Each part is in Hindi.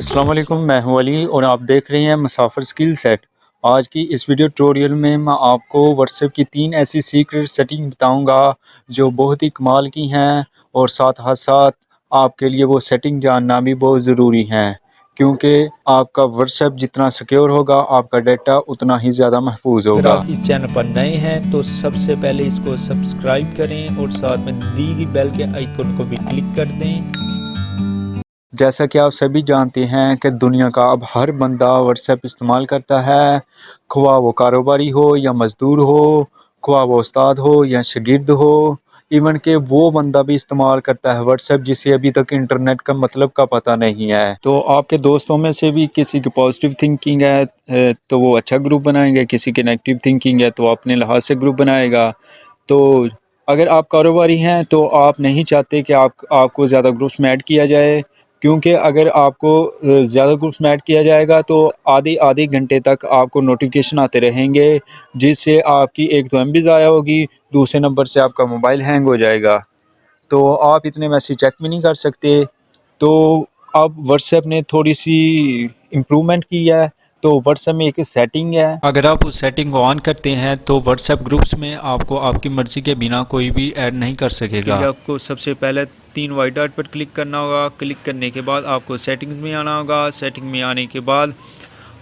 अस्सलाम वालेकुम, मैं हूं अली और आप देख रहे हैं मुसाफिर स्किल सेट। आज की इस वीडियो ट्यूटोरियल में मैं आपको व्हाट्सएप की 3 ऐसी सीक्रेट सेटिंग बताऊंगा जो बहुत ही कमाल की हैं और साथ आपके लिए वो सेटिंग जानना भी बहुत ज़रूरी है, क्योंकि आपका व्हाट्सएप जितना सिक्योर होगा आपका डाटा उतना ही ज़्यादा महफूज अगर होगा। आप इस चैनल पर नए हैं तो सबसे पहले इसको सब्सक्राइब करें और साथ में दी गई बेल के आइकन को भी क्लिक कर दें। जैसा कि आप सभी जानते हैं कि दुनिया का अब हर बंदा व्हाट्सएप इस्तेमाल करता है, ख्वाह वो कारोबारी हो या मज़दूर हो, ख्वाह वो उस्ताद हो या शागिर्द हो, इवन कि वो बंदा भी इस्तेमाल करता है व्हाट्सएप जिसे अभी तक इंटरनेट का मतलब का पता नहीं है। तो आपके दोस्तों में से भी किसी की पॉजिटिव थिंकिंग है तो वो अच्छा ग्रुप बनाएंगे, किसी की नेगेटिव थिंकिंग है तो अपने लिहाज से ग्रुप बनाएगा। तो अगर आप कारोबारी हैं तो आप नहीं चाहते कि आपको ज़्यादा ग्रुप्स में ऐड किया जाए, क्योंकि अगर आपको ज़्यादा ग्रुप्स में ऐड किया जाएगा तो आधे आधे घंटे तक आपको नोटिफिकेशन आते रहेंगे, जिससे आपकी एक तो एमबी ज़ाया होगी, दूसरे नंबर से आपका मोबाइल हैंग हो जाएगा। तो आप इतने मैसेज चेक भी नहीं कर सकते। तो अब व्हाट्सएप ने थोड़ी सी इम्प्रूवमेंट की है। तो व्हाट्सएप में एक सेटिंग है, अगर आप उस सेटिंग को ऑन करते हैं तो व्हाट्सएप ग्रुप्स में आपको आपकी मर्ज़ी के बिना कोई भी ऐड नहीं कर सकेगा। आपको सबसे पहले 3 वाइट डॉट पर क्लिक करना होगा। क्लिक करने के बाद आपको सेटिंग्स में आना होगा। सेटिंग में आने के बाद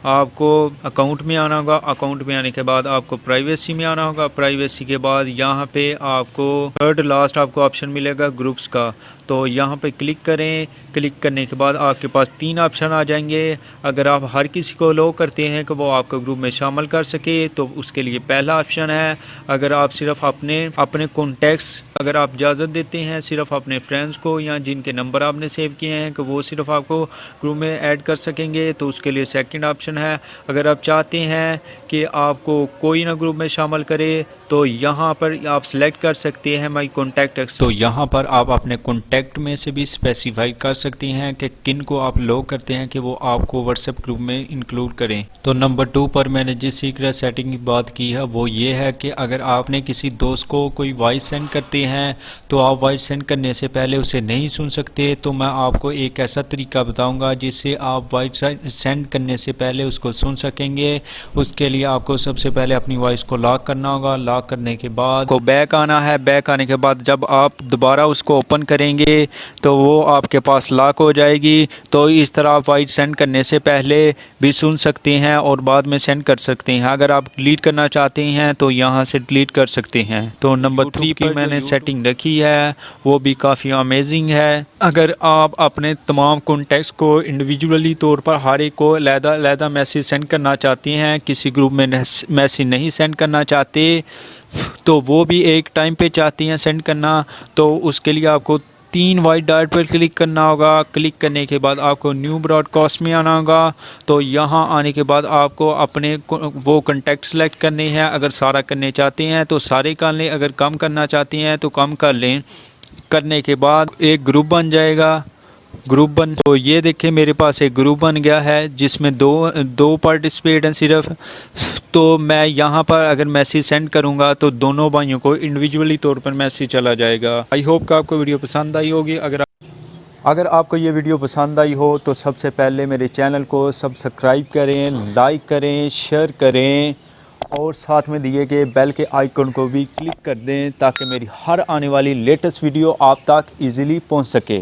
आपको अकाउंट में आना होगा। अकाउंट में आने के बाद आपको प्राइवेसी में आना होगा। प्राइवेसी के बाद यहाँ पे आपको थर्ड लास्ट आपको ऑप्शन मिलेगा ग्रुप्स का, तो यहाँ पे क्लिक करें। क्लिक करने के बाद आपके पास 3 ऑप्शन आ जाएंगे। अगर आप हर किसी को अलाउ करते हैं कि वो आपका ग्रुप में शामिल कर सके तो उसके लिए पहला ऑप्शन है। अगर आप सिर्फ अपने अपने कॉन्टैक्ट्स अगर आप इजाज़त देते हैं सिर्फ अपने फ्रेंड्स को या जिनके नंबर आपने सेव किए हैं कि वो सिर्फ आपको ग्रुप में ऐड कर सकेंगे तो उसके लिए सेकंड ऑप्शन है। अगर आप चाहते हैं कि आपको कोई ना ग्रुप में शामिल करे तो यहाँ पर आप सेलेक्ट कर सकते हैं माई कॉन्टैक्ट। तो यहाँ पर आप अपने कॉन्टैक्ट में से भी स्पेसिफाई कर सकते हैं कि किन को आप लो करते हैं कि वो आपको व्हाट्सएप ग्रुप में इंक्लूड करें। तो नंबर 2 पर मैंने जिस सीक्रेट सेटिंग की बात की है वो ये है कि अगर आपने किसी दोस्त को कोई वॉइस सेंड करते हैं तो आप वॉइस सेंड करने से पहले उसे नहीं सुन सकते। तो मैं आपको एक ऐसा तरीका बताऊंगा जिससे आप वॉइस सेंड करने से पहले उसको सुन सकेंगे। उसके लिए आपको सबसे पहले अपनी वॉइस को लॉक करना होगा। लॉक करने के बाद को बैक आना है। बैक आने के बाद जब आप दोबारा उसको ओपन करेंगे तो वो आपके पास लॉक हो जाएगी। तो इस तरह आप वॉइस सेंड करने से पहले भी सुन सकते हैं और बाद में सेंड कर सकते हैं। अगर आप डिलीट करना चाहते हैं तो यहाँ से डिलीट कर सकते हैं। तो नंबर 3 की मैंने सेटिंग रखी है वो भी काफ़ी अमेजिंग है। अगर आप अपने तमाम कॉन्टैक्ट्स को इंडिविजुअली तौर पर हर एक को अलग-अलग मैसेज सेंड करना चाहते हैं, किसी ग्रुप में मैसेज नहीं सेंड करना चाहते तो वो भी एक टाइम पे चाहती हैं सेंड करना, तो उसके लिए आपको 3 वाइट डॉट पर क्लिक करना होगा। क्लिक करने के बाद आपको न्यू ब्रॉडकास्ट में आना होगा। तो यहाँ आने के बाद आपको अपने वो कॉन्टैक्ट सेलेक्ट करने हैं। अगर सारा करने चाहते हैं तो सारे कर लें, अगर कम करना चाहते हैं तो कम कर लें। करने के बाद एक ग्रुप बन जाएगा। ग्रुप बन तो ये देखें मेरे पास एक ग्रुप बन गया है जिसमें दो पार्टिसिपेट हैं सिर्फ। तो मैं यहाँ पर अगर मैसेज सेंड करूँगा तो दोनों भाइयों को इंडिविजुअली तौर पर मैसेज चला जाएगा। आई होप कि आपको वीडियो पसंद आई होगी। अगर आपको ये वीडियो पसंद आई हो तो सबसे पहले मेरे चैनल को सब्सक्राइब करें, लाइक करें, शेयर करें और साथ में दिए गए बेल के आइकन को भी क्लिक कर दें ताकि मेरी हर आने वाली लेटेस्ट वीडियो आप तक ईज़िली पहुँच सके।